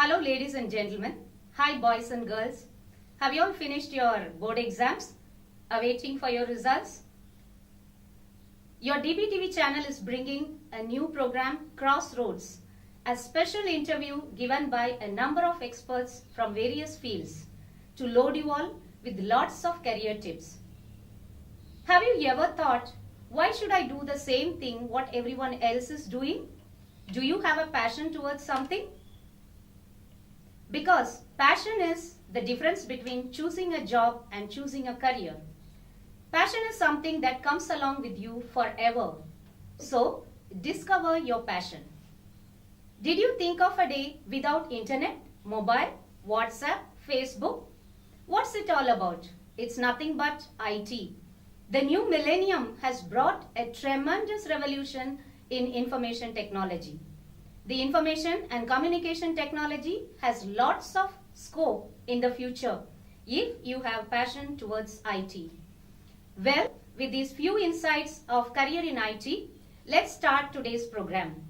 Hello, ladies and gentlemen. Hi, boys and girls. Have you all finished your board exams? Awaiting for your results? Your DBTV channel is bringing a new program, Crossroads, a special interview given by a number of experts from various fields to load you all with lots of career tips. Have you ever thought, why should I do the same thing what everyone else is doing? Do you have a passion towards something? Because passion is the difference between choosing a job and choosing a career. Passion is something that comes along with you forever. So, discover your passion. Did you think of a day without internet, mobile, WhatsApp, Facebook? What's it all about? It's nothing but IT. The new millennium has brought a tremendous revolution in information technology. The information and communication technology has lots of scope in the future if you have passion towards IT. Well, with these few insights of career in IT, let's start today's program.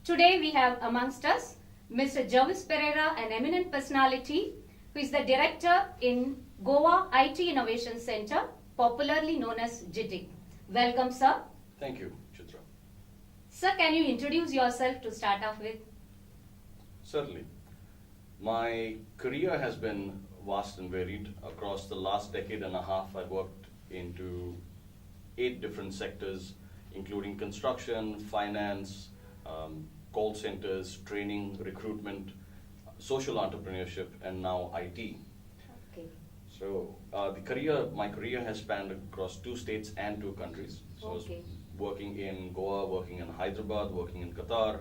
Today we have amongst us Mr. Jervis Pereira, an eminent personality who is the director in Goa IT Innovation Center, popularly known as JITIC. Welcome, sir. Thank you, Chitra. Sir, can you introduce yourself to start off with? Certainly. My career has been vast and varied. Across the last decade and a half, I've worked into 8 different sectors, including construction, finance, call centers, training, recruitment, social entrepreneurship, and now IT. Okay. So my career has spanned across 2 states and 2 countries. So I was working in Goa, working in Hyderabad, working in Qatar,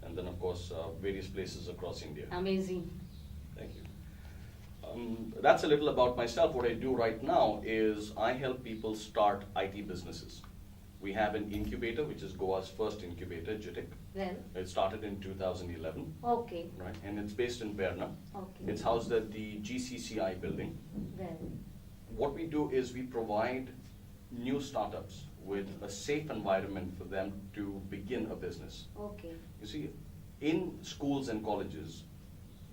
and then of course various places across India. Amazing. Thank you. That's a little about myself. What I do right now is I help people start IT businesses. We have an incubator, which is Goa's first incubator, JITIC. Well, It started in 2011, okay. right? And it's based in Verna. Okay. It's housed at the GCCI building. Well, What we do is we provide new startups with a safe environment for them to begin a business. okay. You see, in schools and colleges,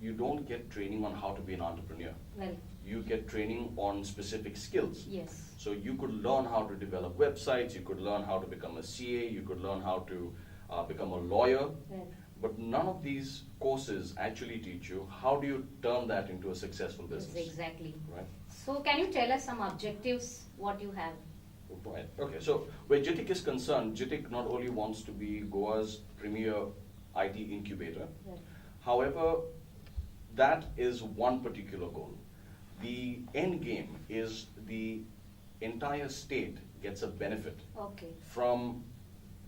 you don't get training on how to be an entrepreneur. Well, You get training on specific skills. yes. So you could learn how to develop websites, you could learn how to become a CA, you could learn how to become a lawyer, Well, but none of these courses actually teach you how do you turn that into a successful yes, business. exactly. Right? So, can you tell us some objectives, what you have? Right. Okay, so where JITIC is concerned, JITIC not only wants to be Goa's premier IT incubator, Well, however, that is one particular goal. The end game is the entire state gets a benefit okay. from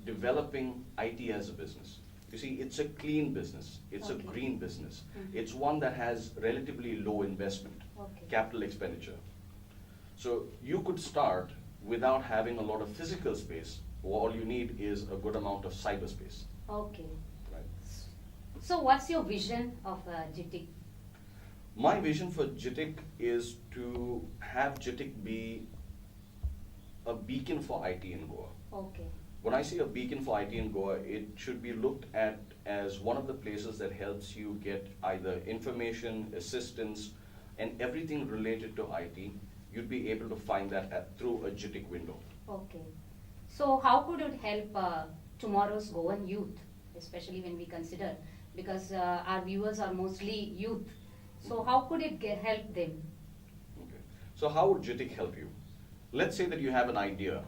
developing IT as a business. You see, it's a clean business, it's a Okay. green business. Mhm. It's one that has relatively low investment, Okay. capital expenditure. So you could start without having a lot of physical space. All you need is a good amount of cyberspace, Okay. right? So, what's your vision of GTIC? My vision for JITIC is to have JITIC be a beacon for IT in Goa. Okay. When I say a beacon for IT in Goa, it should be looked at as one of the places that helps you get either information, assistance, and everything related to IT. You'd be able to find that through a JITIC window. Okay. So, how could it help tomorrow's Goan youth, especially when we consider, because our viewers are mostly youth. So, how could it help them? Okay. So how would JITIC help you? Let's say that you have an idea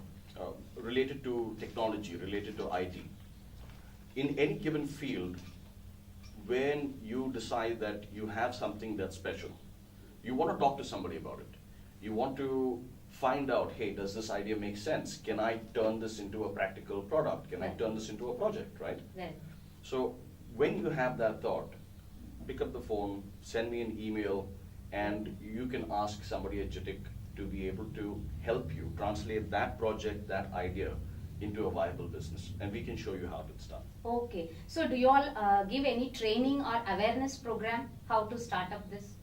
related to technology, related to IT. In any given field, when you decide that you have something that's special, you want to talk to somebody about it. You want to find out, hey, does this idea make sense? Can I turn this into a practical product? Can I turn this into a project, right? Well, So when you have that thought, pick up the phone, send me an email, and you can ask somebody at JITIC to be able to help you translate that project, that idea, into a viable business. And we can show you how it's done. okay. So, do you all give any training or awareness program how to start up this?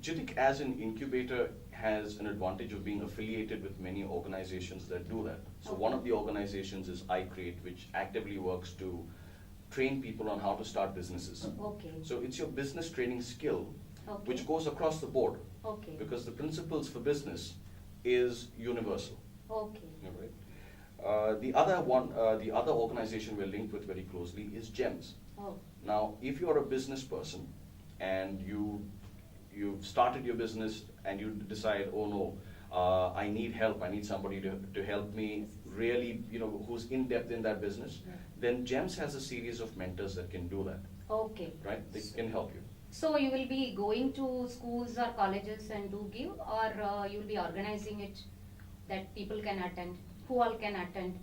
JITIC as an incubator has an advantage of being affiliated with many organizations that do that. So one of the organizations is iCreate, which actively works to train people on how to start businesses. Okay. So it's your business training skill, Okay. which goes across the board, Okay. because the principles for business is universal. Okay. All right. The other organization we're linked with very closely is GEMS. Oh. Now, if you're a business person and you've started your business and you decide, oh no, I need help, I need somebody to help me really, who's in depth in that business, Yeah. then GEMS has a series of mentors that can do that, Okay. right? They can help you. So you will be going to schools or colleges and do give, or you will be organizing it that people can attend? Who all can attend?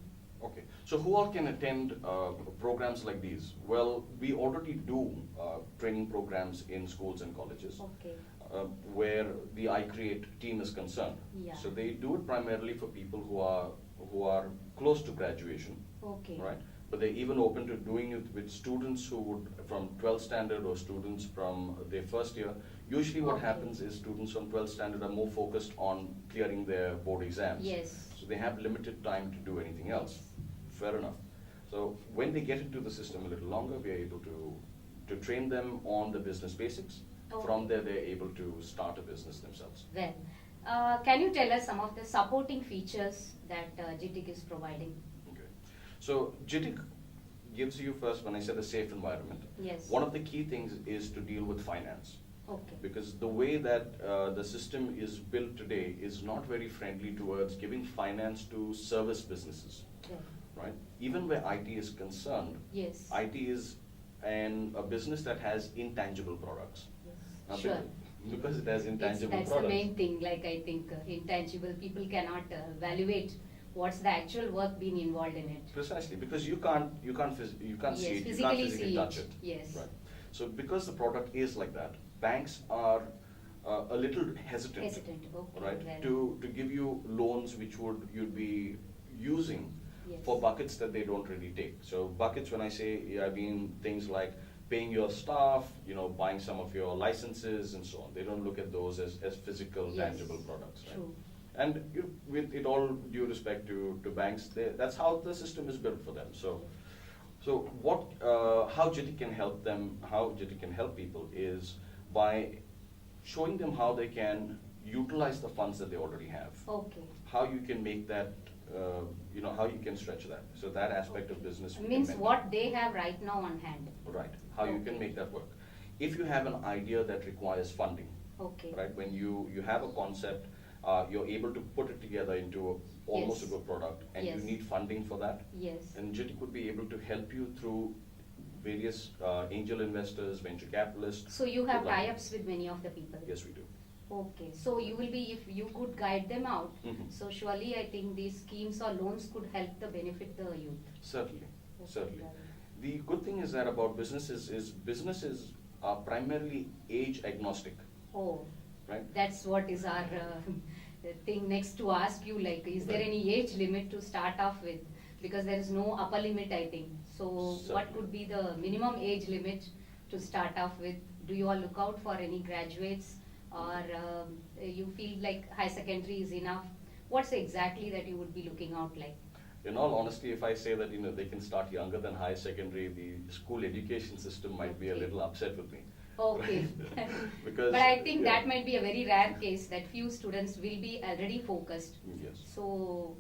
Okay, so who all can attend programs like these? Well, we already do training programs in schools and colleges. Okay. Where the iCreate team is concerned. Yeah. So they do it primarily for people who are close to graduation, Okay. right? But they're even open to doing it with students who would, from 12th standard or students from their first year. Usually what Okay. happens is students from 12th standard are more focused on clearing their board exams. Yes. So they have limited time to do anything else. Fair enough. So when they get into the system a little longer, we are able to train them on the business basics. Okay. From there, they're able to start a business themselves. Well, can you tell us some of the supporting features that GTIC is providing? Okay. So JITIC gives you first, when I said a safe environment, Yes. one of the key things is to deal with finance. Okay. Because the way that the system is built today is not very friendly towards giving finance to service businesses, Well, right? Even where IT is concerned, yes. IT is a business that has intangible products. Now, Sure. Because it has intangible That's products. the main thing, like I think intangible, people cannot evaluate what's the actual work being involved in it. Precisely, because you can't see Yes, it, you can't physically physically see touch it. it. Yes. Right. So because the product is like that, banks are a little hesitant. Hesitant, okay, Right, well. to give you loans which you'd be using Yes. for buckets that they don't really take. So buckets, when I say, I mean things like paying your staff, buying some of your licenses and so on. They don't look at those as physical, Yes. tangible products, right? True. And with it all due respect to banks, that's how the system is built for them. So how JITIC can help them, how JITIC can help people is by showing them how they can utilize the funds that they already have. Okay. How you can make that, how you can stretch that. So that aspect of business. we can Means mentor. what they have right now on hand. Right, how you can Okay. make that work. If you have an idea that requires funding, Okay. right, when you have a concept, you're able to put it together into almost a Yes. good product, and you Yes. need funding for that, Yes. and JITIC would be able to help you through various angel investors, venture capitalists. So you have Good luck. tie-ups with many of the people? Yes, we do. Okay, so you will be, if you could guide them out, Mhm. so surely I think these schemes or loans could help the benefit the youth. Certainly, Okay, certainly. got it. The good thing is that about businesses are primarily age agnostic, Oh, right? that's what is our thing next to ask you, like, is there Right. any age limit to start off with? Because there is no upper limit, I think. So what Certainly. could be the minimum age limit to start off with? Do you all look out for any graduates, or you feel like high secondary is enough? What's exactly that you would be looking out like? In all honesty, if I say that they can start younger than higher secondary, the school education system might be a Okay. little upset with me. Okay. Because, But I think yeah. that might be a very rare case that few students will be already focused. Yes. So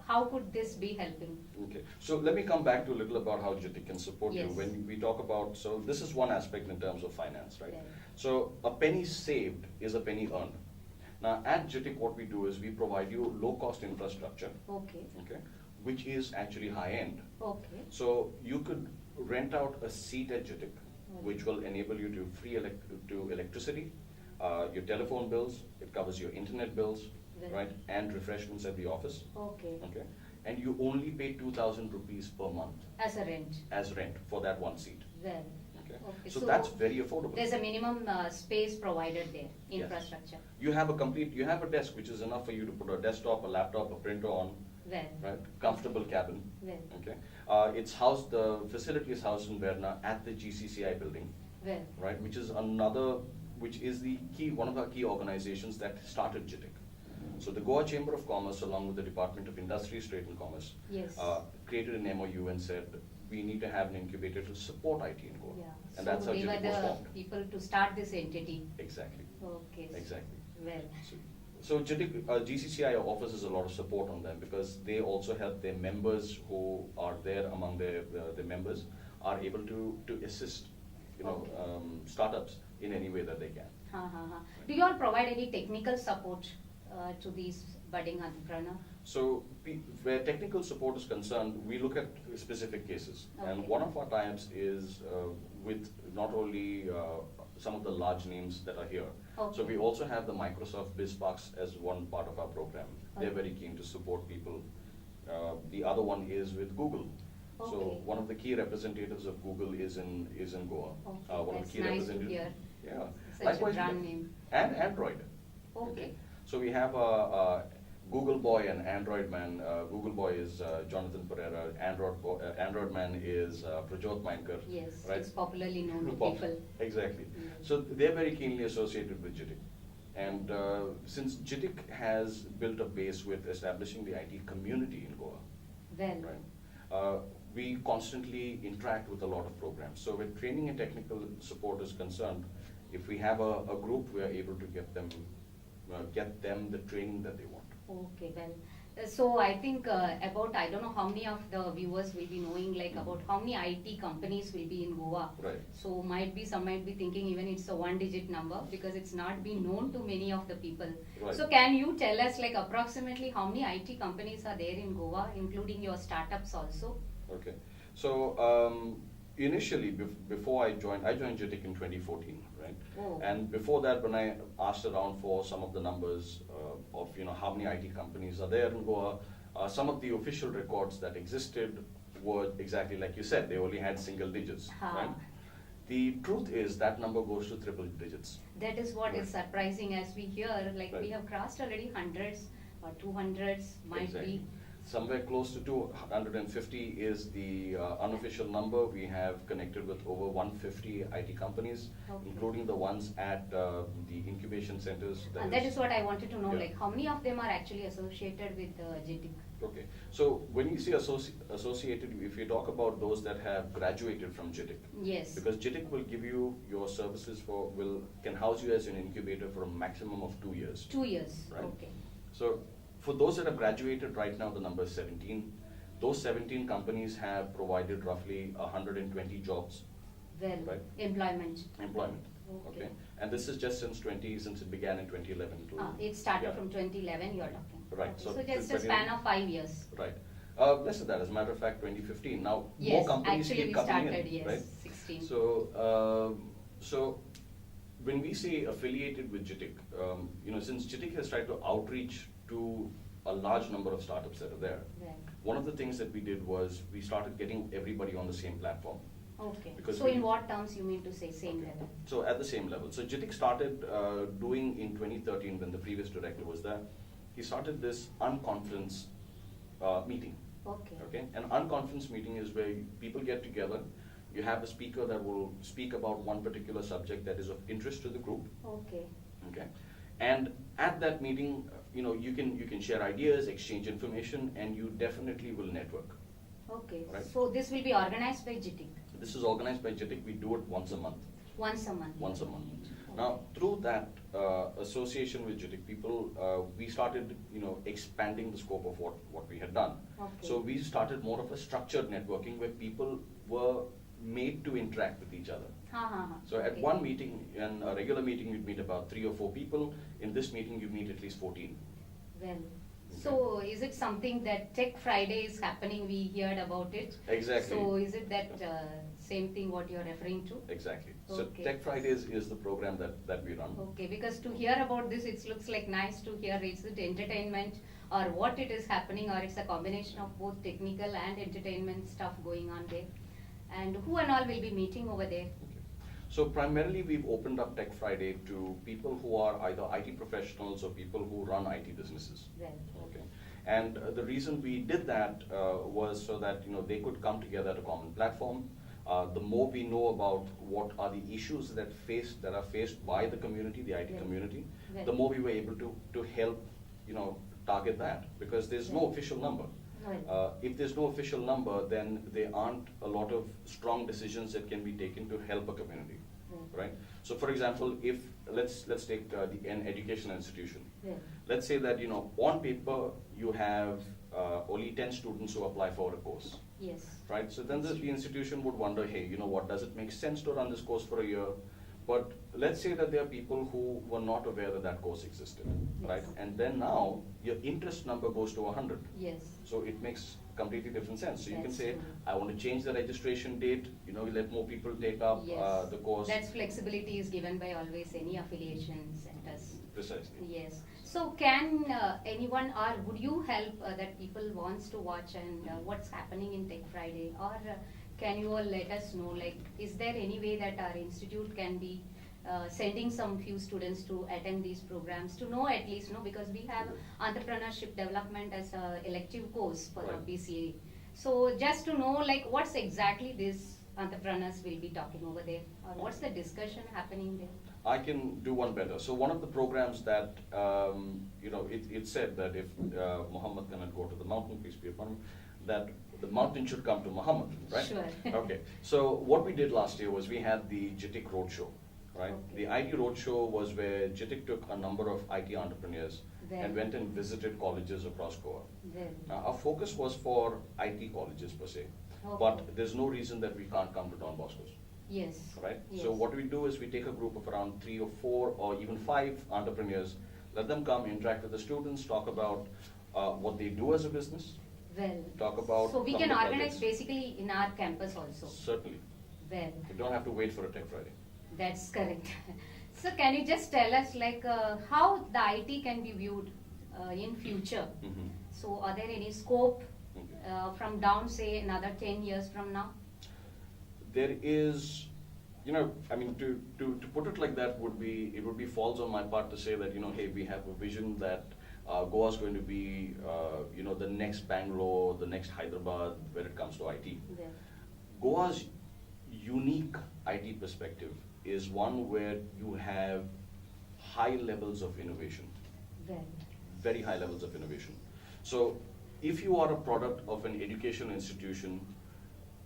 how could this be helping? Okay, so let me come back to a little about how JITIC can support you. Yes. When we talk about, so this is one aspect in terms of finance, right? Yeah. So a penny saved is a penny earned. Now at JITIC, what we do is we provide you low-cost infrastructure, Okay, okay, which is actually high-end. okay, So you could rent out a seat at JITIC, which will enable you to free electricity, your telephone bills, it covers your internet bills, Well. right, and refreshments at the office, okay. okay? And you only pay 2,000 rupees per month As a rent, as rent for that one seat, well. okay? Okay, So that's very affordable. There's a minimum space provided there, Yes. infrastructure. You have a desk which is enough for you to put a desktop, a laptop, a printer on, Well, right? Comfortable cabin, well, okay? The facility is housed in Verna at the GCCI building, well, right? Which is one of the key organizations that started JITIC. So the Goa Chamber of Commerce, along with the Department of Industries, Trade and Commerce, Yes. created an MOU and said, we need to have an incubator to support IT in Goa. Yeah. And that's how we were JITIC was the formed. people to start this entity. Exactly, Okay. exactly. Well. So JITIC, GCCI offers us a lot of support on them because they also help their members who are there among their members are able to assist, Okay. startups in any way that they can. Do you all provide any technical support to these budding entrepreneurs? So where technical support is concerned, we look at specific cases. And Okay. one of our tie-ups is with not only some of the large names that are here. Okay. So we also have the Microsoft BizSparks as one part of our program. They're Okay. very keen to support people. The other one is with Google. So Okay. one of the key representatives of Google is in Goa. Okay, One of that's the key nice to representatives. hear. Yeah. Such a Likewise, brand name. And Android. Okay. So we have a Google Boy and Android Man. Google Boy is Jonathan Pereira. Android Man is Prajot Mainkar. Yes, right? it's popularly known to Pop- people. Exactly. Mm. So they're very keenly associated with JITIC. And since JITIC has built a base with establishing the IT community in Goa, Well, right? We constantly interact with a lot of programs. So when training and technical support is concerned, if we have a group, we are able to get them the training that they want. okay, well. So I think about, I don't know how many of the viewers will be knowing like about how many IT companies will be in Goa. Right. So some might be thinking even it's a one-digit number because it's not been known to many of the people. Right. So can you tell us like approximately how many IT companies are there in Goa, including your startups also? Okay. So initially, before I joined JITIC in 2014, right? Oh. And before that, when I asked around for some of the numbers of how many IT companies are there in Goa, some of the official records that existed were exactly like you said. They only had single digits, right? The truth is that number goes to triple digits. That is what is Right. surprising as we hear, like we Right. have crossed already hundreds or 200s might Exactly. be. Somewhere close to 250 is the unofficial number. We have connected with over 150 IT companies, Okay. including the ones at the incubation centers. That is what I wanted to know, Yeah. like how many of them are actually associated with JITIC? Okay, so when you see associated, if you talk about those that have graduated from JITIC, Yes. because JITIC will give you your services can house you as an incubator for a maximum of 2 years. 2 years, Right. okay. So for those that have graduated right now, the number is 17. Those 17 companies have provided roughly 120 jobs, Well, Right. employment. employment. Okay. And this is just since it began in 2011. It started Yeah. from 2011 you're talking. Right, Okay. so So just a 20 span of 5 years. Right. Less than that, as a matter of fact, 2015. Now, more Yes, companies actually keep we coming started, in, yes, right? 16. So when we say affiliated with JITIC, since JITIC has tried to outreach to a large number of startups that are there, Right. one of the things that we did was we started getting everybody on the same platform. Okay. Because So we- in what terms you mean to say same Okay. level? So at the same level. So JITIC started doing in 2013 when the previous director was there. He started this unconference meeting. Okay. Okay, an unconference meeting is where people get together. You have a speaker that will speak about one particular subject that is of interest to the group. Okay. Okay, and at that meeting, you can share ideas, exchange information, and you definitely will network. Okay. Right. So this will be organized by JITIC This is organized by JITIC. We do it once a month. once a month. Once a month. Now, through that association with JITIC, we started, expanding the scope of what we had done. Okay. So we started more of a structured networking where people were made to interact with each other. So at Okay. one meeting, in a regular meeting, you'd meet about 3 or 4 people. In this meeting, you meet at least 14. Well, so is it something that Tech Friday is happening? We heard about it. Exactly. So is it that same thing what you're referring to? Exactly. So Okay. Tech Fridays is the program that we run. Okay, because to hear about this, it looks like nice to hear. Is it entertainment or what it is happening, or it's a combination of both technical and entertainment stuff going on there? And who and all will be meeting over there? Okay. So primarily, we've opened up Tech Friday to people who are either IT professionals or people who run IT businesses. Well, Okay. And the reason we did that was so that they could come together at a common platform. The more we know about what are the issues that are faced by the community, the IT Yeah. community, Yeah. the more we were able to help target that, because there's no official number. Right. If there's no official number, then there aren't a lot of strong decisions that can be taken to help a community, right? So, for example, if let's take an educational institution. Yeah. Let's say that on paper you have only 10 students who apply for a course, Yes. right? So then the institution would wonder, hey, what, does it make sense to run this course for a year? But let's say that there are people who were not aware that that course existed, right? Yes. And then now your interest number goes to 100. Yes. So it makes completely different sense. So you can That's say, true. I want to change the registration date, let more people take up Yes. the course. That flexibility is given by always any affiliation centers. Precisely. Yes. So can anyone, or would you help that people wants to watch and what's happening in Tech Friday, or can you all let us know, like, is there any way that our institute can be sending some few students to attend these programs to know at least, because we have entrepreneurship development as a elective course for Right. BCA. So just to know, like, what's exactly this entrepreneurs will be talking over there, or what's the discussion happening there? I can do one better. So one of the programs that, it said that if Muhammad cannot go to the mountain, peace be upon him, that the mountain should come to Muhammad, right? Sure. Okay. So what we did last year was we had the JITIC Roadshow, right? Okay. The IT Roadshow was where JITIC took a number of IT entrepreneurs Then- and went and visited colleges across Goa. Then, Now, our focus was for IT colleges per se, Okay. but there's no reason that we can't come to Don Bosco's. yes. Right? Yes. So what we do is we take a group of around 3 or 4 or even 5 entrepreneurs, let them come, interact with the students, talk about what they do as a business. Well, Talk about so we some can of the organize projects. basically in our campus also. Certainly. Well, You don't have to wait for a Tech Friday. that's correct. So can you just tell us, like, how the IT can be viewed in future? Mhm. So are there any scope Okay. from down, say, another 10 years from now? There is, to put it like that it would be false on my part to say that, hey, we have a vision that Goa is going to be, the next Bangalore, the next Hyderabad when it comes to IT. Well, Goa's unique IT perspective is one where you have high levels of innovation, well, very high levels of innovation. So if you are a product of an educational institution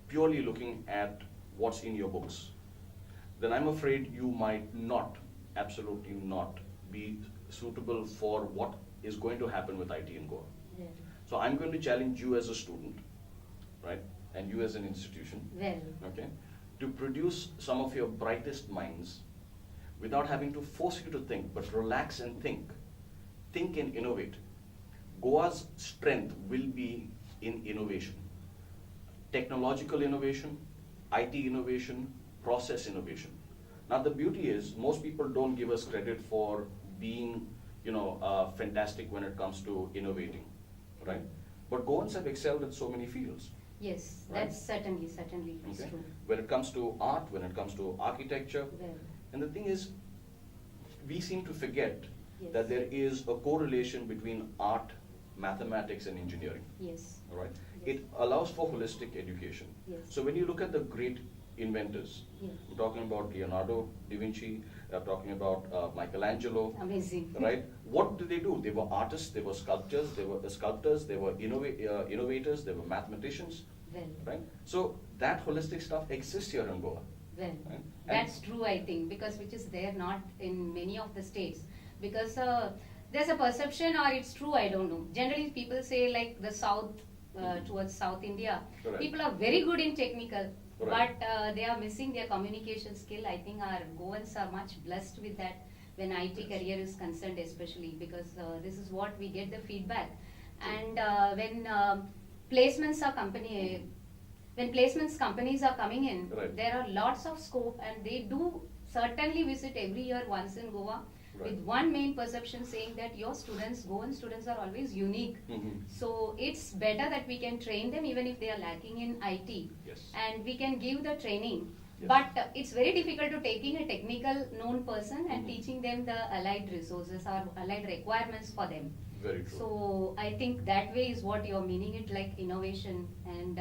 purely looking at what's in your books, then I'm afraid you might not, absolutely not, be suitable for what is going to happen with IT in Goa. well, So I'm going to challenge you as a student, right, and you as an institution, well, okay, to produce some of your brightest minds without having to force you to think, but relax and think. Think and innovate. Goa's strength will be in innovation. Technological innovation, IT innovation, process innovation. Now the beauty is, most people don't give us credit for being, fantastic when it comes to innovating, right? But Goans have excelled in so many fields. yes, Right. that's certainly is Okay? true. When it comes to art, when it comes to architecture, Well, and the thing is, we seem to forget Yes. that there is a correlation between art, mathematics, and engineering. yes, All right? Yes. It allows for holistic education. Yes. So when you look at the great inventors, Yes. I'm talking about Leonardo da Vinci, I'm talking about Michelangelo, amazing. right? What did they do? They were artists, they were sculptors, they were innovators, they were mathematicians, Well, right? So that holistic stuff exists here in Goa. well, Right. that's true, I think, because which is there not in many of the states. Because there's a perception, or it's true, I don't know. Generally, people say like the south, towards South India, Correct. people are very good in technical, Right. but they are missing their communication skill. I think our Goans are much blessed with that when IT career is concerned, especially because this is what we get the feedback. And when placements are when placements companies are coming in, Right. there are lots of scope, and they do certainly visit every year once in Goa, Right. with one main perception saying that your students, Goan students, are always unique. Mhm. So it's better that we can train them even if they are lacking in IT. Yes. And we can give the training. Yes. But it's very difficult to taking a technical known person and Mhm. teaching them the allied resources or allied requirements for them. Very true. So I think that way is what you're meaning it, like innovation. And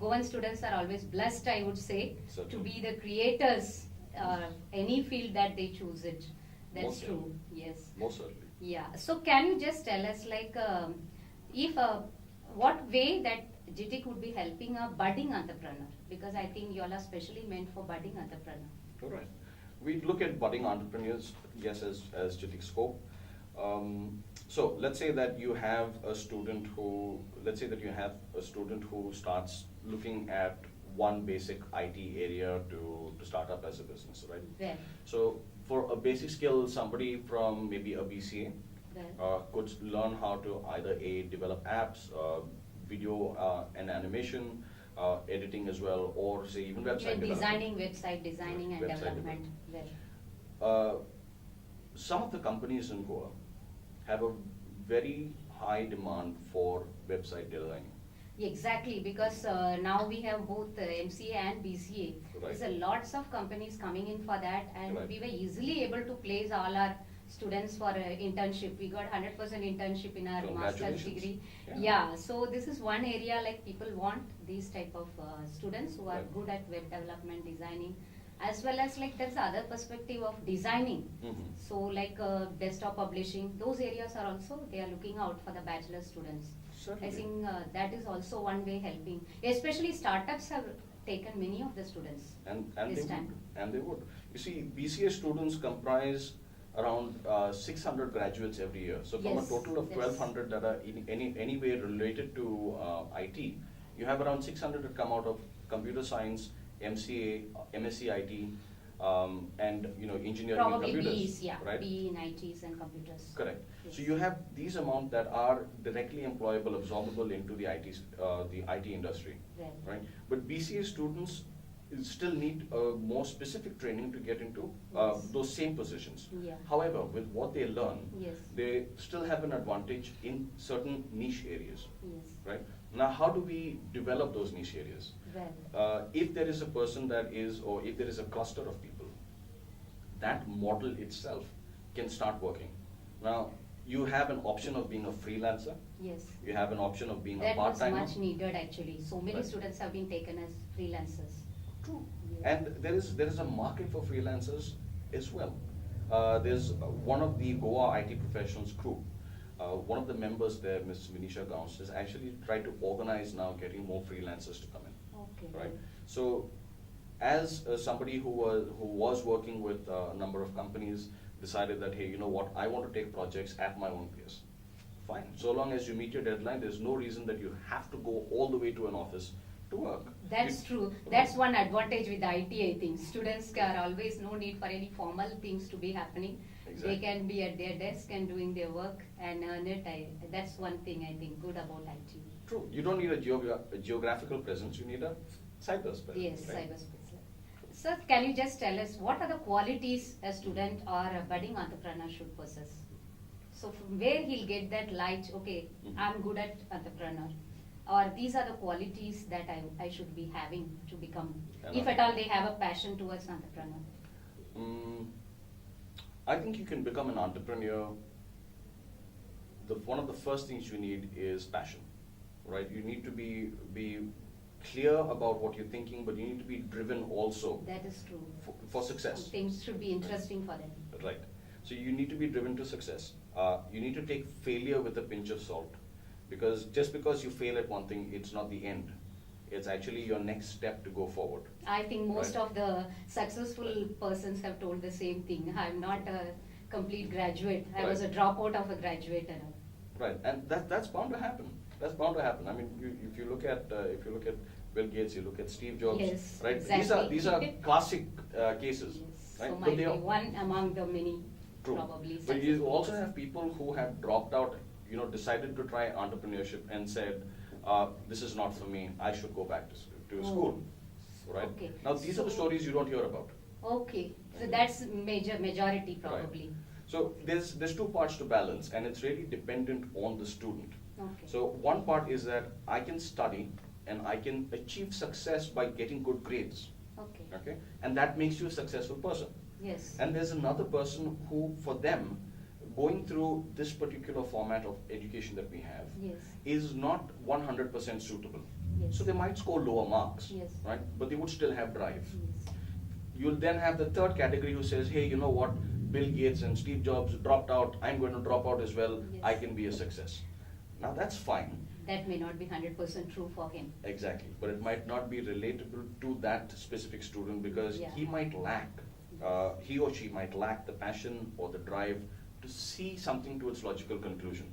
Goan students are always blessed, I would say, to Certainly. be the creators, any field that they choose it. That's Most true, yes. Most certainly. Yeah. So can you just tell us, like, if what way that GTIC would be helping a budding entrepreneur? Because I think you all are specially meant for budding entrepreneur. All right. We look at budding entrepreneurs, yes, as GTIC scope. So let's say that you have a student who, starts looking at one basic IT area to start up as a business, right? Well, So for a basic skill, somebody from maybe a BCA well, could learn how to either develop apps, video and animation, editing as well, or say even website even development. designing, website designing and Website development. Well, Some of the companies in Goa have a very high demand for website designing. exactly, because now we have both MCA and BCA. Right. There's a lots of companies coming in for that, and Right. we were easily able to place all our students for internship. We got 100% internship in our master's Congratulations. degree. Yeah. Yeah, so this is one area like people want these type of students who are Right. good at web development, designing, as well as like there's other perspective of designing. Mhm. So like desktop publishing, those areas are also, they are looking out for the bachelor students. Certainly. I think that is also one way helping, especially startups have taken many of the students And this they time. would. And they would. You see, BCA students comprise around 600 graduates every year. So from a Yes, total of yes. 1,200 that are in any way related to IT, you have around 600 that come out of computer science, MCA, MSc IT, and engineering and Probably computers. Bs, yeah, Right? B in ITs and computers. Correct. Yes. So you have these amount that are directly employable, absorbable into the IT industry, Well, right? But BCA students still need more specific training to get into Yes. those same positions. Yeah. However, with what they learn, Yes. they still have an advantage in certain niche areas, Yes, right? Now, how do we develop those niche areas? well, If there is a person that is, or if there is a cluster of people, that model itself can start working. Now, you have an option of being a freelancer. yes. You have an option of being a That was part-timer. much needed actually. So many Right. students have been taken as freelancers. True. Yeah. And there is a market for freelancers as well. There's one of the Goa IT professionals crew. One of the members there, Ms. Vinisha Gauss, has actually tried to organize now getting more freelancers to come in. Okay. Right. So, as somebody who was working with a number of companies, decided that, hey, you know what, I want to take projects at my own pace. Fine. So long as you meet your deadline, there's no reason that you have to go all the way to an office to work. That's true. That's one advantage with IT, I think. Students are always no need for any formal things to be happening. Exactly. They can be at their desk and doing their work and earn it. That's one thing I think good about IT. True. You don't need a geographical presence. You need a cyberspace. Yes, right? cyberspace. Sir, can you just tell us what are the qualities a student or a budding entrepreneur should possess? So from where he'll get that light, okay, Mhm. I'm good at entrepreneur. Or these are the qualities that I should be having to become, An if at all they have a passion towards entrepreneur. I think you can become an entrepreneur. One of the first things you need is passion, right? You need to be clear about what you're thinking, but you need to be driven also That is true. for success. Things should be interesting for them. Right. So you need to be driven to success. You need to take failure with a pinch of salt, because just because you fail at one thing, it's not the end. It's actually your next step to go forward. I think most Right. of the successful persons have told the same thing. I'm not a complete graduate. I was a Right. dropout of a graduate and all. Right, and that's bound to happen. That's bound to happen. I mean, if you look at Bill Gates, you look at Steve Jobs, Yes, right? exactly. These are classic cases, Yes, right? so But might they be are one among the many true. probably. But you successful also persons. have people who have dropped out, decided to try entrepreneurship and said, "This is not for me. I should go back to Oh. school." Right? Okay. Now these are the So- stories you don't hear about. Okay, so that's majority probably. Right. So there's two parts to balance, and it's really dependent on the student. Okay. So one part is that I can study and I can achieve success by getting good grades, Okay. okay? And that makes you a successful person. Yes. And there's another person who, for them, going through this particular format of education that we have Yes. is not 100% suitable. Yes. So they might score lower marks, Yes. right? But they would still have drive. Yes. You'll then have the third category who says, hey, you know what, Bill Gates and Steve Jobs dropped out, I'm going to drop out as well, Yes. I can be a success. Now that's fine. That may not be 100% true for him. Exactly, but it might not be relatable to that specific student because Yeah. he might lack, he or she might lack the passion or the drive to see something to its logical conclusion.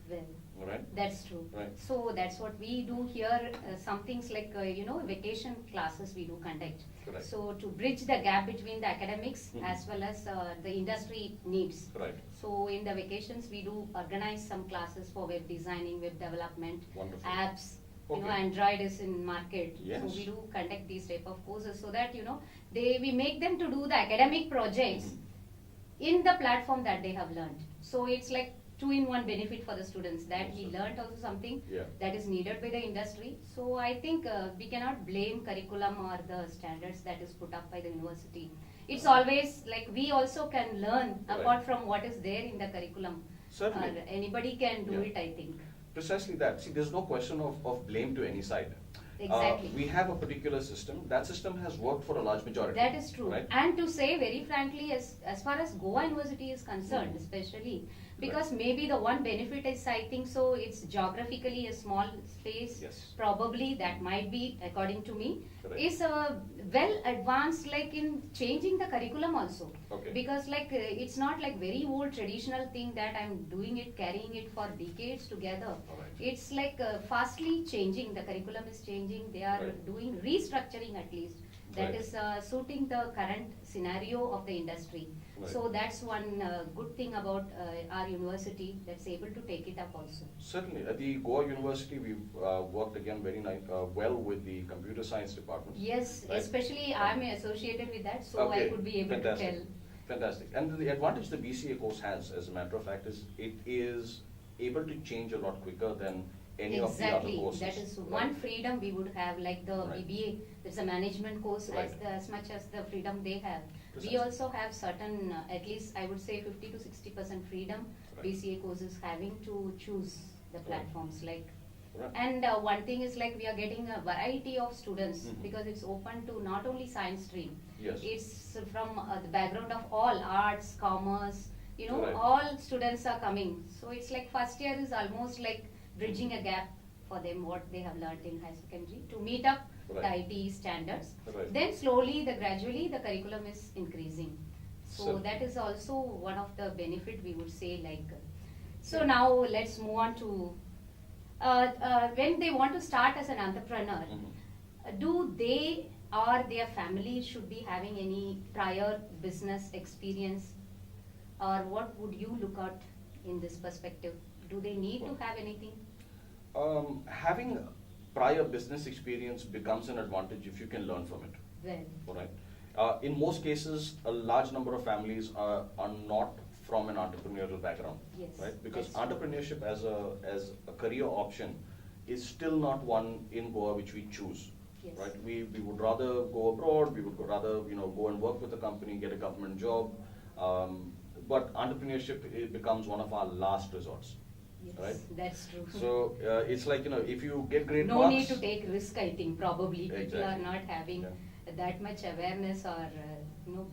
Well, All right? that's true. Right. So that's what we do here. Some things like, vacation classes we do conduct. Correct. So to bridge the gap between the academics Mhm. as well as the industry needs. Right. So in the vacations, we do organize some classes for web designing, web development, Wonderful. apps. Okay. Android is in market. Yes. So we do conduct these type of courses so that, we make them to do the academic projects Mhm. in the platform that they have learned. So it's like two-in-one benefit for the students that he Yes, sir. learned also something Yeah. that is needed by the industry. So I think we cannot blame curriculum or the standards that is put up by the university. It's always like we also can learn Right. apart from what is there in the curriculum. Certainly. Anybody can do Yeah. it, I think. Precisely that. See, there's no question of blame to any side. Exactly. We have a particular system. That system has worked for a large majority. That is true. Right? And to say very frankly, as far as Goa University is concerned, Mhm. especially, because maybe the one benefit is, I think so, it's geographically a small space. Yes. Probably that might be, according to me, Correct. is well advanced like in changing the curriculum also. Okay. Because it's not like very old traditional thing that I'm doing it, carrying it for decades together. All right. It's like fastly changing. The curriculum is changing. They are Right. doing restructuring at least. That Right. is suiting the current scenario of the industry. Right. So that's one good thing about our university that's able to take it up also. Certainly. At the Goa University, we've worked again very well with the computer science department. Yes, Right. especially I'm associated with that, so I Okay, could be able fantastic. to tell. Fantastic. And the advantage the BCA course has, as a matter of fact, is it is able to change a lot quicker than any of the other Exactly, courses. that is Right? one freedom we would have, like the Right. BBA, there's a management course Right. as much as the freedom they have. We Precisely. also have certain, at least I would say 50 to 60% freedom Right. BCA courses having to choose the Right. platforms like. Right. And one thing is like we are getting a variety of students Mhm. because it's open to not only science stream. Yes. It's from the background of all arts, commerce, Right. all students are coming. So it's like first year is almost like bridging a gap for them what they have learned in high secondary to meet up the Right. IT standards. Right. Then slowly, gradually the curriculum is increasing. So So- that is also one of the benefit we would say like. So Yeah. now let's move on to when they want to start as an entrepreneur, Mhm. do they or their family should be having any prior business experience, or what would you look at in this perspective? Do they need to have anything? Having prior business experience becomes an advantage if you can learn from it. Well, All right. In most cases, a large number of families are not from an entrepreneurial background. Yes, Right? Because that's true. entrepreneurship as a career option is still not one in Goa which we choose. Yes. Right? We would rather go abroad, we would rather go and work with a company, get a government job. But entrepreneurship, it becomes one of our last resorts. yes, Right? that's true. So it's like, if you get great No marks. need to take risk, I think, probably. People are Exactly. not having Yeah. that much awareness or,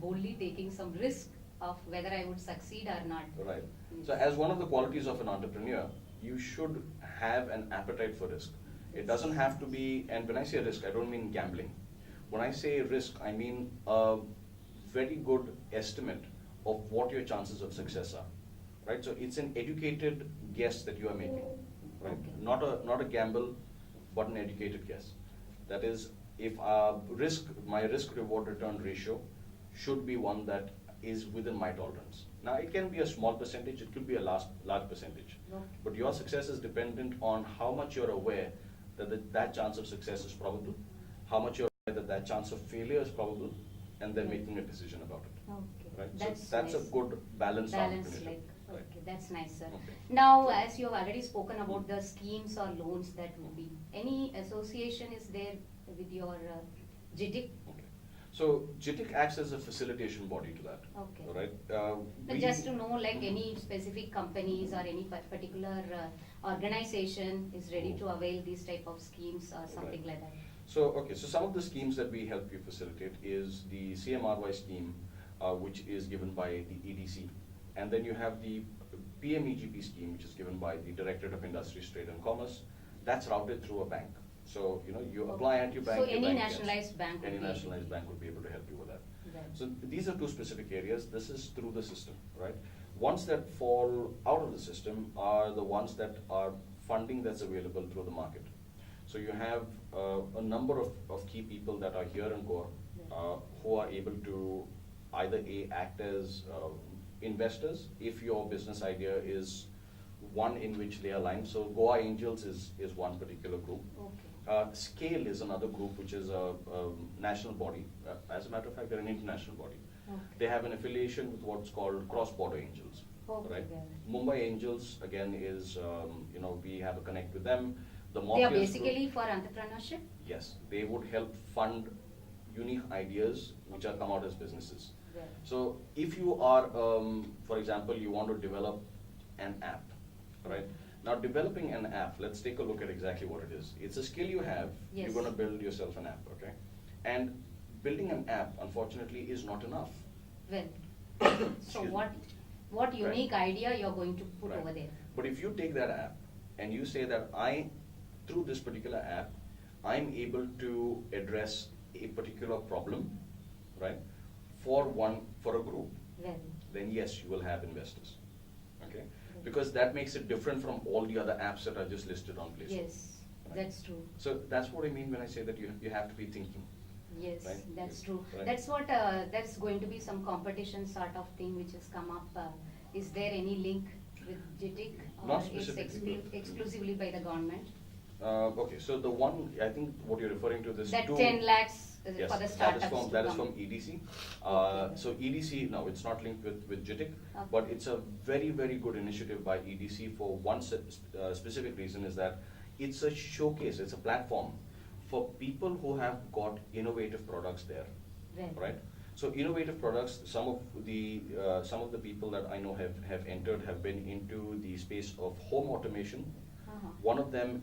boldly taking some risk of whether I would succeed or not. Right. So as one of the qualities of an entrepreneur, you should have an appetite for risk. It doesn't have to be, and when I say risk, I don't mean gambling. When I say risk, I mean a very good estimate of what your chances of success are. Right? So it's an educated guess that you are making. Right? Okay. Not a gamble, but an educated guess. That is, if my risk reward return ratio should be one that is within my tolerance. Now it can be a small percentage, it could be a large percentage. Okay. But your success is dependent on how much you're aware that chance of success is probable, how much you're aware that chance of failure is probable, and then Right. making a decision about it. Okay, Right? that's So that's nice. a good balanced Balance, entrepreneurship. like, Right. okay, that's nice, sir. Okay. Now, as you have already spoken about the schemes or loans that would be, any association is there with your JITIC? Okay. So JITIC acts as a facilitation body to that. Okay. All right. But just to know, like any specific companies or any particular organization is ready to avail these type of schemes or something Right. like that? So some of the schemes that we help you facilitate is the CMRY scheme, which is given by the EDC. And then you have the PMEGP scheme, which is given by the Directorate of Industries, Trade and Commerce. That's routed through a bank. So, you apply at your bank. So your any bank gets- nationalized bank would Any be nationalized bank would be able to help you with that. Right. So these are two specific areas. This is through the system, right? Ones that fall out of the system are the ones that are funding that's available through the market. So you have a number of key people that are here in Goa who are able to either act as investors if your business idea is one in which they align. So Goa Angels is one particular group. Okay. Scale is another group, which is a national body. As a matter of fact, they're an international body. Okay. They have an affiliation with what's called Cross-Border Angels. Okay, Right? got it. Mumbai Angels, again, is, we have a connect with them. The They are Morpheus group- basically for entrepreneurship? Yes, they would help fund unique ideas which are come out as businesses. Right. So if you are, for example, you want to develop an app, right? Now developing an app, let's take a look at exactly what it is. It's a skill you have, Yes. you're gonna build yourself an app, okay? And building an app, unfortunately, is not enough. Well, so Excuse me. what Right. unique idea you're going to put Right. over there? But if you take that app and you say that through this particular app, I'm able to address a particular problem, right, for a group, Well, then yes, you will have investors, okay? Because that makes it different from all the other apps that are just listed on Play Store. yes, Right. that's true. So that's what I mean when I say that you have to be thinking. Yes, Right. that's true. Right. That's what, that's going to be some competition sort of thing which has come up. Is there any link with JITIC? Not Or it's specifically. exclusively by the government? Okay, so the one, I think what you're referring to, this That two. 10 lakhs Yes, for the that startups is from, to that is come. from EDC. Okay. So EDC, no, it's not linked with JITIC, Okay. but it's a very, very good initiative by EDC for one specific reason is that it's a showcase, it's a platform for people who have got innovative products there, Well, right? So innovative products, some of the people that I know have entered have been into the space of home automation. uh-huh. One of them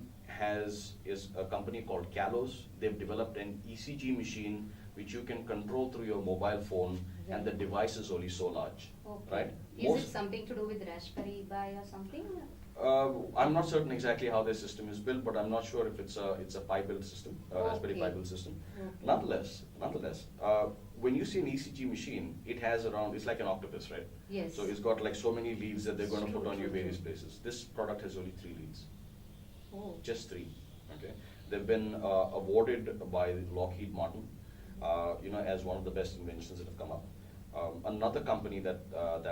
is a company called Kalos. They've developed an ECG machine which you can control through your mobile phone, and the device is only so large, Okay. right? Is it Most- something to do with Raspberry Pi or something? I'm not certain exactly how their system is built, but I'm not sure if it's a Pi build system, a Raspberry Pi Okay. build system. Okay. Nonetheless, when you see an ECG machine, it has around, it's like an octopus, right? Yes. So it's got like so many leads that they're going to True, put on you true, various true. places. This product has only 3 leads. Oh. Just 3, okay? They've been awarded by Lockheed Martin, as one of the best inventions that have come up. Another company that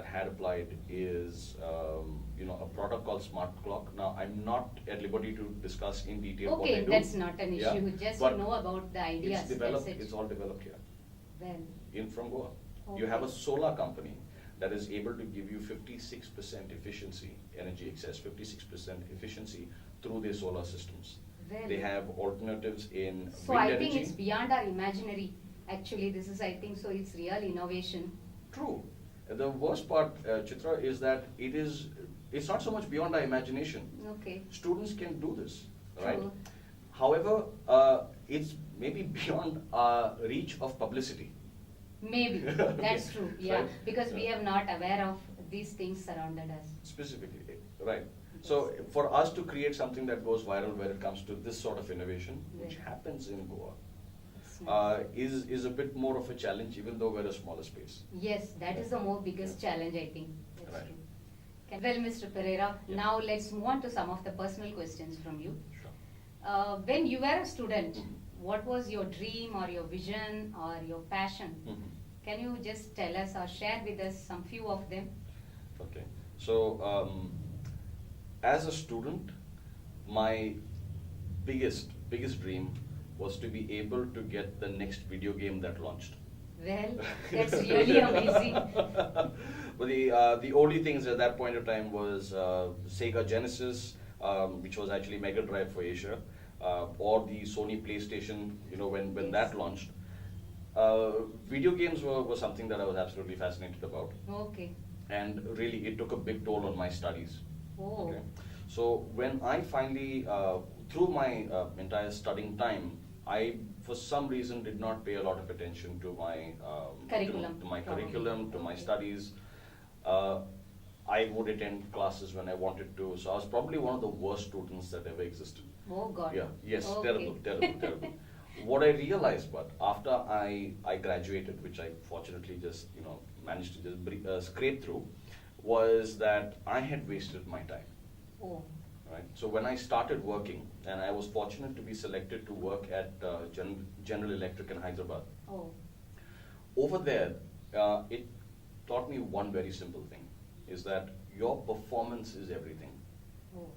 had applied is, a product called Smart Clock. Now, I'm not at liberty to discuss in detail what they Okay, do. that's not an Yeah, issue, just but to know about the ideas. It's developed, that's it. it's all developed here, Well, from Goa. You have a Okay. solar company that is able to give you 56% efficiency, energy excess, 56% efficiency through their solar systems. Well. They have alternatives in so wind I energy. think it's beyond our imaginary. Actually, this is, I think, so it's real innovation. True. The worst part, Chitra, is that it's not so much beyond our imagination. Okay. Students can do this, right? True. However, it's maybe beyond our reach of publicity. Maybe, that's true, yeah, Right. because we Yeah. are not aware of these things surrounded us. Specifically, right. So for us to create something that goes viral when it comes to this sort of innovation, which Yeah. happens in Goa, It's nice. is a bit more of a challenge, even though we're a smaller space. Yes, that is the more biggest challenge, I think. That's Right. true. Well, Mr. Pereira, Yeah. now let's move on to some of the personal questions from you. Sure. When you were a student, Mhm. what was your dream or your vision or your passion? Mhm. Can you just tell us or share with us some few of them? Okay. So, as a student, my biggest dream was to be able to get the next video game that launched. Well, that's really amazing. But the only things at that point of time was Sega Genesis, which was actually Mega Drive for Asia, or the Sony PlayStation. When Yes. that launched, video games were something that I was absolutely fascinated about, Okay. and really it took a big toll on my studies. Oh. Okay. So when I finally, through my entire studying time, I, for some reason, did not pay a lot of attention to my Curriculum, to my probably. curriculum, to my Okay. studies. I would attend classes when I wanted to, so I was probably one of the worst students that ever existed. Oh God. Yeah, yes, Okay. terrible, terrible, terrible. What I realized, but after I graduated, which I fortunately just managed to just scrape through, was that I had wasted my time. Oh. Right. So when I started working, and I was fortunate to be selected to work at General Electric in Hyderabad. Oh. Over there, it taught me one very simple thing: is that your performance is everything. Oh.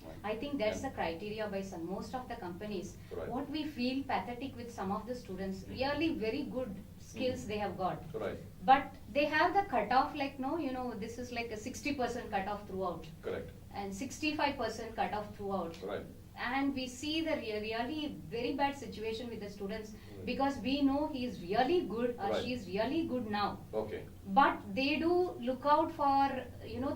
Right? I think that's the And- criteria by some most of the companies. Right. What we feel pathetic with some of the students, Mhm. really very good skills Mhm. they have got. Right. But they have the cutoff like no, this is like a 60% cutoff throughout Correct. and 65% cutoff throughout. Right. And we see the really very bad situation with the students Right. because we know he is really good or Right. she is really good now. Okay. But they do look out for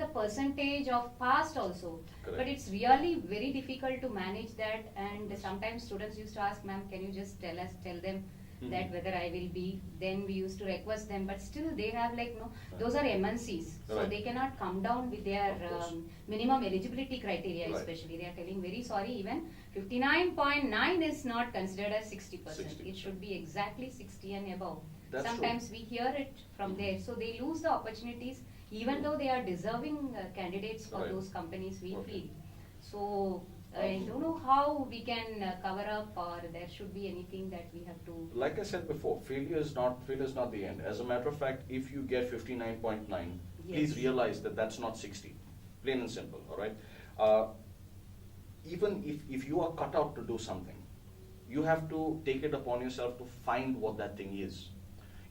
the percentage of past also. Correct. But it's really very difficult to manage that, and sometimes students used to ask, ma'am, can you just tell them that Mhm. whether I will be. Then we used to request them, but still they have like no. Right. Those are MNCs, so Right. they cannot come down with their Of course. minimum eligibility criteria. Right. Especially, they are telling very sorry. Even 59.9 is not considered as 60%. 60%. It should be exactly 60 and above. That's true. Sometimes we hear it from Mhm. there, so they lose the opportunities, even Mhm. though they are deserving candidates for Right. those companies. We Okay. feel so. I don't know how we can cover up, or there should be anything that we have to. Like I said before, failure is not the end. As a matter of fact, if you get 59.9, please Yes. realize that that's not 60. Plain and simple. All right. Even if you are cut out to do something, you have to take it upon yourself to find what that thing is.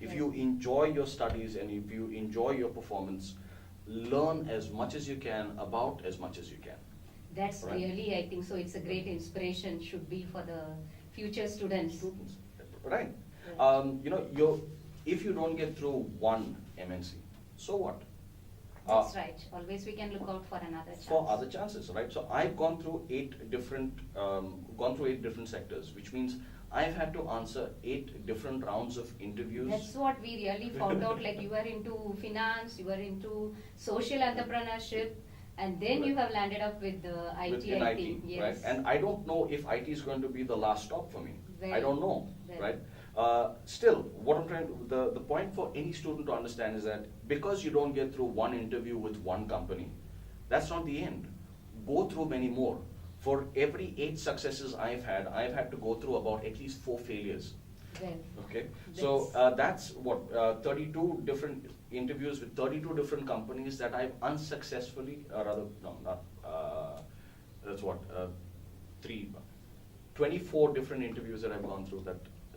If you Right. enjoy your studies and if you enjoy your performance, learn as much as you can about as much as you can. That's Right. really, I think so. It's a great inspiration should be for the future students. Students, right? Right. If you don't get through one MNC, so what? That's right. Always we can look out for another chance. For other chances, right? So I've gone through eight different sectors, which means I've had to answer 8 different rounds of interviews. That's what we really found out. Like you were into finance, you were into social entrepreneurship, and then you Right. have landed up with the IT. Within I IT, think. Yes. right? And I don't know if IT is going to be the last stop for me. I Very, don't know, very. right? Still, what I'm trying to, the point for any student to understand is that because you don't get through one interview with one company, that's not the end. Go through many more. For every 8 successes I've had to go through about at least 4 failures. Well, Okay, so that's what 32 different interviews with 32 different companies that I've unsuccessfully, rather no, not that's what 24 different interviews that I've gone through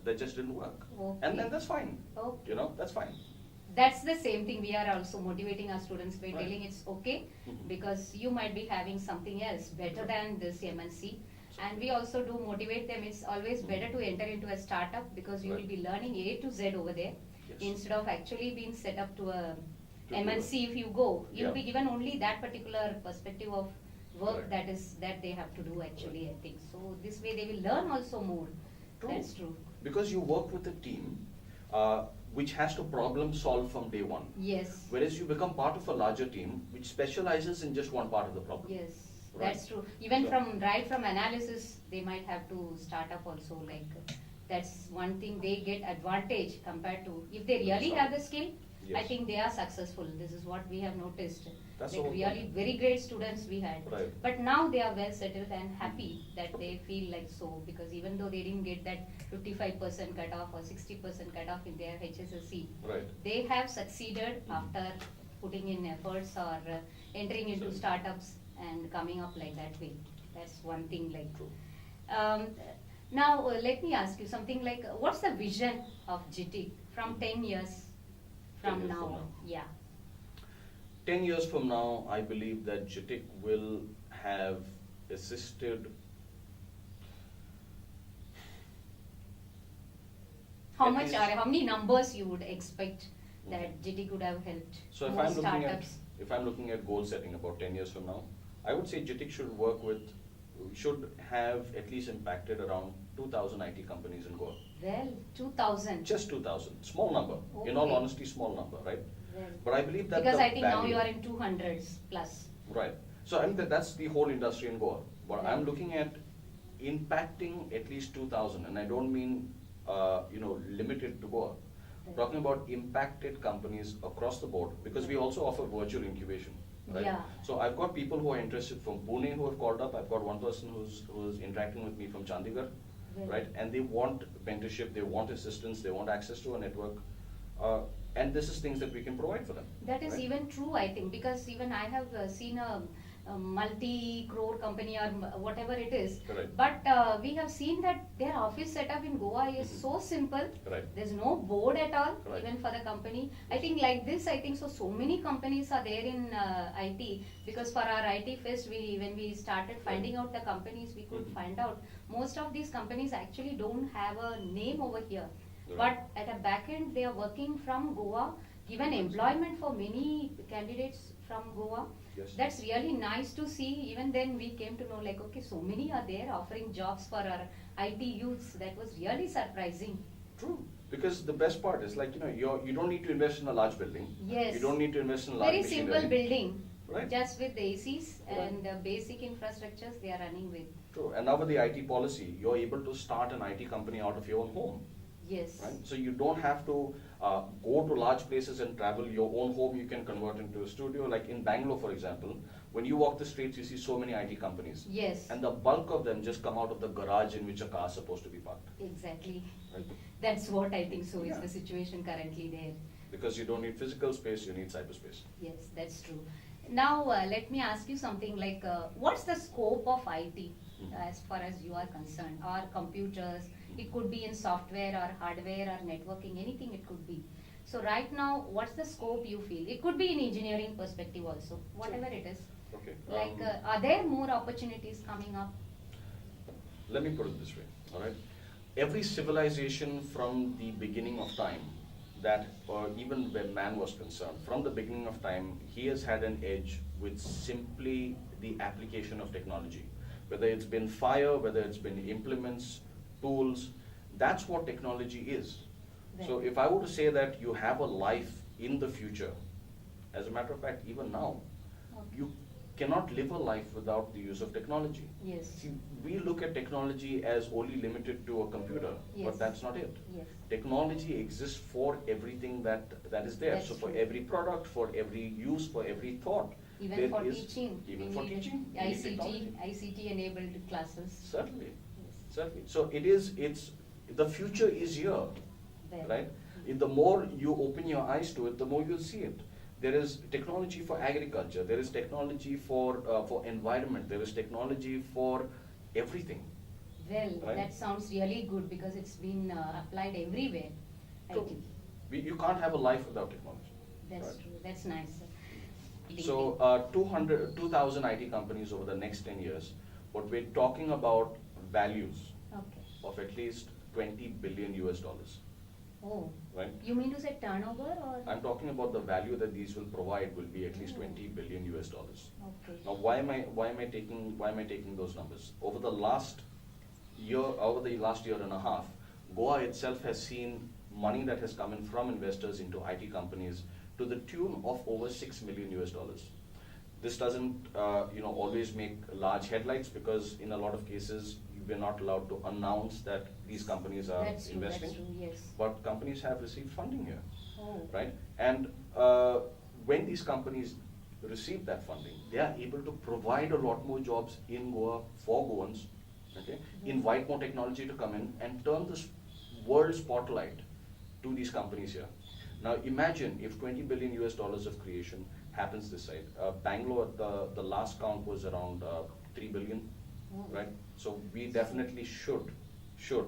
that just didn't work, and then Okay. that's fine. Okay. That's fine. That's the same thing. We are also motivating our students by Right. telling it's okay Mhm. because you might be having something else better than this MNC. And we also do motivate them. It's always better to enter into a startup because you will Right. be learning A to Z over there Yes. instead of actually being set up to a To do MNC. If you go, you'll Yeah. be given only that particular perspective of work Right. that they have to do actually. I think so. This way they will learn also more. True. That's true. Because you work with a team which has to problem solve from day one. Yes. Whereas you become part of a larger team which specializes in just one part of the problem. Yes, Right. that's true. Even So- from analysis, they might have to start up also. Like that's one thing they get advantage compared to if they really So- have the skill. I Yes. think they are successful. This is what we have noticed. That's Like the whole really point. very great students we had. Right. But now they are well settled and happy that they feel like so because even though they didn't get that 55% cutoff or 60% cutoff in their HSSC, Right. they have succeeded after putting in efforts or entering into Absolutely. startups and coming up like that way. That's one thing like. True. Now let me ask you something like what's the vision of GT from 10 years 10 from years now? from now. Yeah. 10 years from now, I believe that JITIC will have assisted. How At much least- or how many numbers you would expect that GT could have helped? So if more I'm looking at startups? if I'm looking at goal setting about 10 years from now, I would say JITIC should work with should have at least impacted around 2,000 IT companies in Goa. Well, 2000. Just 2,000, small number. In all Okay. honesty, small number, right? Well, But I believe that because the I think now value- you are in 200s plus. Right. So I mean that's the whole industry in Goa. But I'm Right. looking at impacting at least 2,000, and I don't mean limited to Goa. Right. Talking about impacted companies across the board, because we also offer virtual incubation. Right? Yeah. So I've got people who are interested from Pune who have called up. I've got one person who's interacting with me from Chandigarh, Right. right? And they want mentorship, they want assistance, they want access to a network, and this is things that we can provide for them. That is right? even true, I think, because even I have seen a multi-crore company or whatever it is. Correct. But we have seen that their office setup in Goa is Mhm. so simple. Right. There's no board at all, Correct. even for the company. I think like this, I think so many companies are there in IT, because for our IT fest, when we started finding out the companies, we could Mhm. find out most of these companies actually don't have a name over here. Right. But at a back end, they are working from Goa, given employment for many candidates from Goa. Yes. That's really nice to see. Even then, we came to know like, okay, so many are there offering jobs for our IT youths. That was really surprising. True. Because the best part is like, you don't need to invest in a large building. Yes. You don't need to invest in a large Very machinery. simple building, Right. just with the ACs Right. and the basic infrastructures they are running with. True. And now with the IT policy, you're able to start an IT company out of your own home. Yes. Right? So you don't have to go to large places and travel. Your own home you can convert into a studio. Like in Bangalore, for example, when you walk the streets, you see so many IT companies. Yes. And the bulk of them just come out of the garage in which a car is supposed to be parked. Exactly. Right. That's what I think so is Yeah. the situation currently there. Because you don't need physical space, you need cyberspace. Yes, that's true. Now, let me ask you something like, what's the scope of IT as far as you are concerned, or computers? It could be in software or hardware or networking, anything it could be. So right now, what's the scope you feel? It could be in engineering perspective also, whatever it is. Okay. Like, are there more opportunities coming up? Let me put it this way, all right? Every civilization from the beginning of time, that or even when man was concerned, from the beginning of time, he has had an edge with simply the application of technology. Whether it's been fire, whether it's been implements, tools, that's what technology is. So Right. if I were to say that you have a life in the future, as a matter of fact, even now, Okay. you cannot live a life without the use of technology. Yes. See, we look at technology as only limited to a computer, Yes. but that's not it. Yes. Technology exists for everything that is there. That's So for true. every product, for every use, for every thought. Even there for is- teaching. Even we for need teaching. you need ICT, technology. ICT enabled classes. Certainly, Yes. certainly. So the future is here, Well, right? The more you open your eyes to it, the more you'll see it. There is technology for agriculture, there is technology for environment, there is technology for everything. Well, Right. that sounds really good because it's been applied everywhere. True. IT. You can't have a life without technology. That's right? true. That's nice. So 2,000 IT companies over the next 10 years, but we're talking about values Okay. of at least 20 billion US dollars, Oh, right? you mean to say turnover or? I'm talking about the value that these will provide will be at least Oh. 20 billion US dollars. Okay. Now, why am I taking those numbers? Over the last year and a half, Goa itself has seen money that has come in from investors into IT companies to the tune of over 6 million US dollars. This doesn't, always make large headlights because in a lot of cases, we're not allowed to announce that these companies are That's true. investing. That's true. Yes. But companies have received funding here, Oh. right? And when these companies receive that funding, they are able to provide a lot more jobs in Goa for Goans, okay? Invite more technology to come in and turn this world spotlight to these companies here. Now imagine if 20 billion US dollars of creation happens this side. Bangalore, the last count was around 3 billion, Oh. right? So we definitely should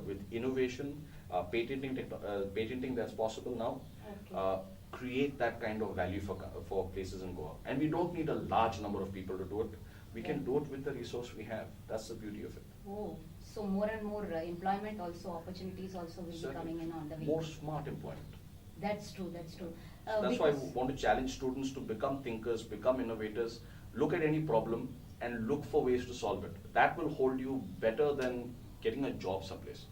with innovation, patenting that's possible now, Okay. create that kind of value for places in Goa. And we don't need a large number of people to do it. We can Yeah. do it with the resource we have. That's the beauty of it. Oh, so more and more employment also, opportunities also will be Certainly. coming in on the way. More smart employment. That's true. That's true. That's why Because- we want to challenge students to become thinkers, become innovators, look at any problem and look for ways to solve it. That will hold you better than getting a job someplace.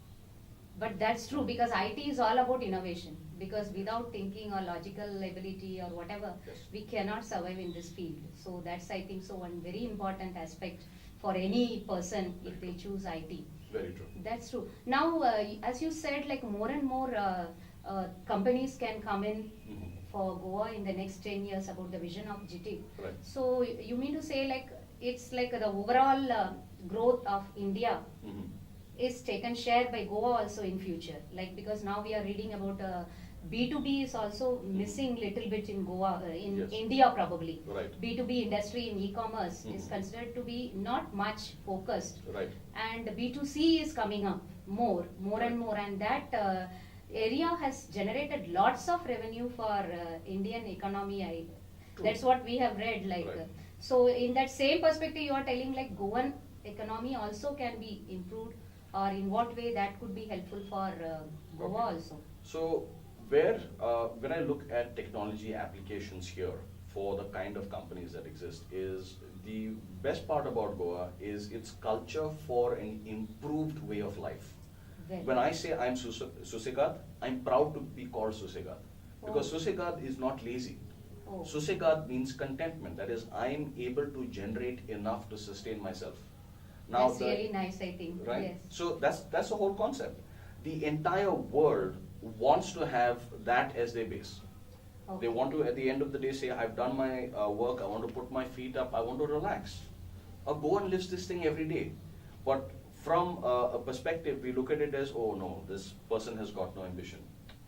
But that's true because IT is all about innovation. Because without thinking or logical ability or whatever, Yes. we cannot survive in this field. So that's, I think, so one very important aspect for any person if they choose IT. Very true. That's true. Now, as you said, like more and more companies can come in Mhm. for Goa in the next 10 years about the vision of GT. Right. So you mean to say like it's like the overall growth of India Mhm. is taken share by Goa also in future. Like because now we are reading about B2B is also missing little bit in Goa, in Yes. India probably. Right. B2B industry in e-commerce is Mhm. considered to be not much focused. Right. And B2C is coming up more Right. and more, and that area has generated lots of revenue for Indian economy. True. That's what we have read. Like Right. so, in that same perspective, you are telling like Goan economy also can be improved, or in what way that could be helpful for Goa Okay. also. So, when I look at technology applications here for the kind of companies that exist, is the best part about Goa is its culture for an improved way of life. Well, When I say I'm Susegat, I'm proud to be called Susegat. Because Oh. Susegat is not lazy. Oh. Susegat means contentment. That is, I'm able to generate enough to sustain myself. that's really nice, I think. Right? Yes. So that's the whole concept. The entire world wants to have that as their base. Okay. They want to, at the end of the day, say, I've done my work, I want to put my feet up, I want to relax. Go and lives this thing every day. But from a perspective, we look at it as, oh no, this person has got no ambition.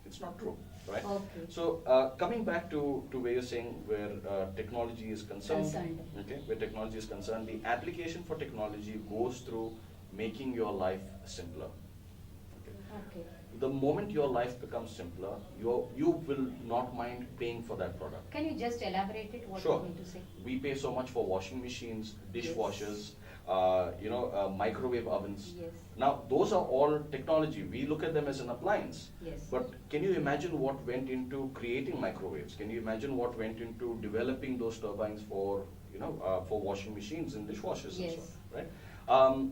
It's not true, right? Okay. So coming back to where you're saying where technology is concerned, okay, where technology is concerned, the application for technology goes through making your life simpler. Okay. Okay. The moment your life becomes simpler, you will not mind paying for that product. Can you just elaborate it? What Sure. you're going to say? We pay so much for washing machines, dishwashers, Yes. microwave ovens. Yes. Now, those are all technology. We look at them as an appliance. Yes. But can you imagine what went into creating microwaves? Can you imagine what went into developing those turbines for, for washing machines and dishwashers and so Yes. on, right?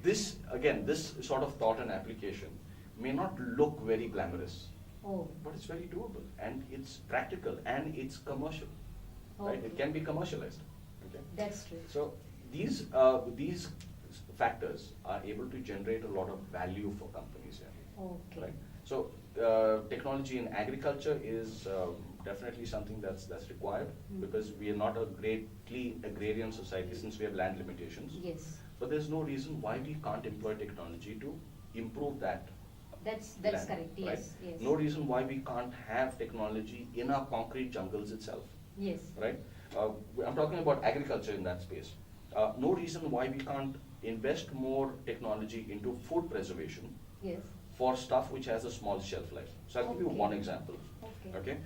This sort of thought and application may not look very glamorous, Oh. but it's very doable and it's practical and it's commercial, right? Okay. It can be commercialized, okay? That's true. So these factors are able to generate a lot of value for companies here, Okay. right? So technology in agriculture is definitely something that's required because we are not a greatly agrarian society since we have land limitations. Yes. But there's no reason why we can't employ technology to improve that. That's land, correct. right? Yes. Yes. No reason why we can't have technology in our concrete jungles itself, Yes. right? I'm talking about agriculture in that space. No reason why we can't invest more technology into food preservation Yes. for stuff which has a small shelf life. So I'll give you Okay. one example. Okay. Okay.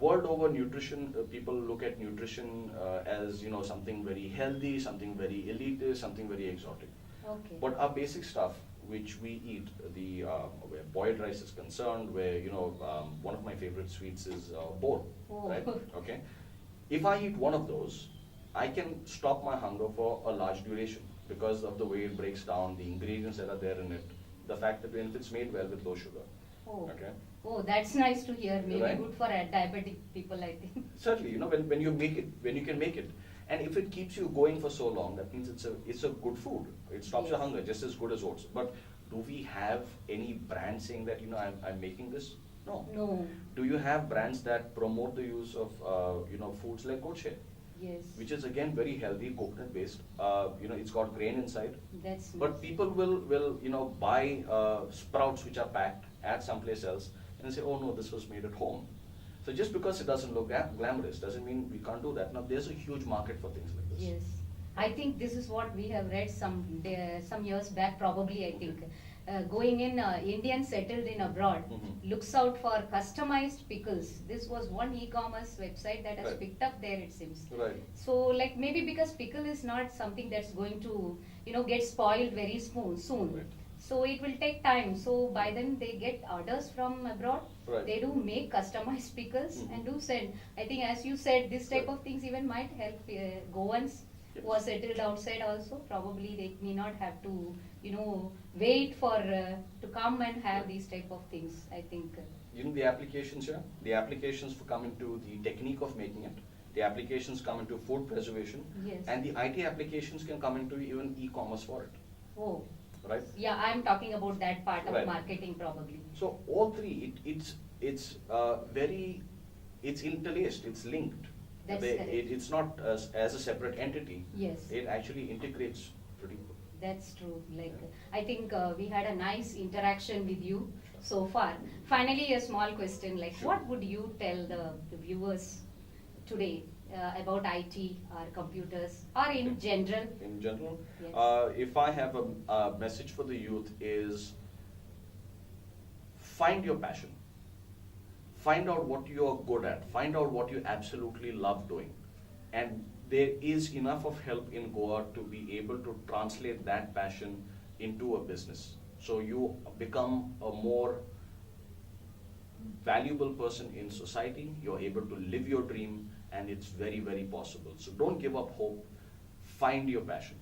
World over nutrition, people look at nutrition as something very healthy, something very elitist, something very exotic. Okay. But our basic stuff, which we eat, where boiled rice is concerned, where one of my favorite sweets is bol, Oh. right? Okay. If I eat one of those, I can stop my hunger for a large duration because of the way it breaks down, the ingredients that are there in it, the fact that when it's made well with low sugar. Oh. Okay. Oh, that's nice to hear. Maybe Right. good for diabetic people, I think. Certainly, when you make it, when you can make it, and if it keeps you going for so long, that means it's a good food. It stops your Yes. hunger just as good as oats. But do we have any brand saying that I'm making this? No. No. Do you have brands that promote the use of foods like goat shea, Yes. which is again very healthy, coconut based. It's got grain inside. That's But nice. people will buy sprouts which are packed at someplace else and say, oh no, this was made at home. So just because it doesn't look glamorous doesn't mean we can't do that. Now there's a huge market for things like this. Yes. I think this is what we have read some years back, probably, I think. Going in, Indians settled in abroad Mhm. looks out for customized pickles. This was one e-commerce website that has Right. picked up there, it seems. Right. So, like maybe because pickle is not something that's going to, get spoiled very soon. Right. So it will take time. So by then they get orders from abroad. Right. They do make customized pickles Mhm. and do send. I think as you said, this type Right. of things even might help Goans Yes. who are settled outside also, probably they may not have to, wait for to come and have these type of things, I think. The applications here, the applications for come into the technique of making it, the applications come into food preservation, Yes. and the IT applications can come into even e-commerce for it, Oh, right? yeah, I'm talking about that part of Right. marketing probably. So all three, it's it's interlaced, it's linked. That's correct. It's not as a separate entity. Yes. It actually integrates pretty good. That's true. I think we had a nice interaction with you so far. Finally, a small question. Sure. What would you tell the viewers today about IT or computers or in general? In general, Yes. if I have a message for the youth is find your passion. Find out what you are good at. Find out what you absolutely love doing. And there is enough of help in Goa to be able to translate that passion into a business. So you become a more valuable person in society, you're able to live your dream, and it's very, very possible. So don't give up hope, find your passion.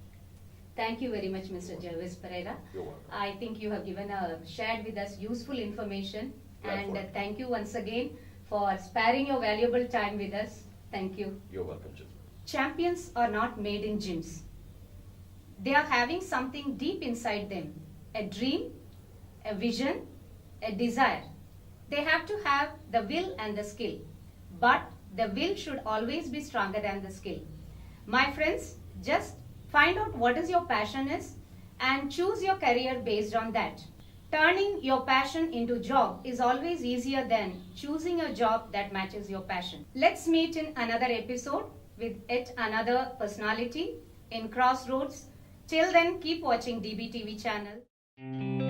Thank you very much, Mr. Jarvis Pereira. You're welcome. I think you have shared with us useful information, Glad and for it. thank you once again for sparing your valuable time with us. Thank you. You're welcome, Chitra. Champions are not made in gyms. They are having something deep inside them, a dream, a vision, a desire. They have to have the will and the skill, but the will should always be stronger than the skill. My friends, just find out what is your passion is and choose your career based on that. Turning your passion into job is always easier than choosing a job that matches your passion. Let's meet in another episode with yet another personality in Crossroads. Till then, keep watching DBTV channel.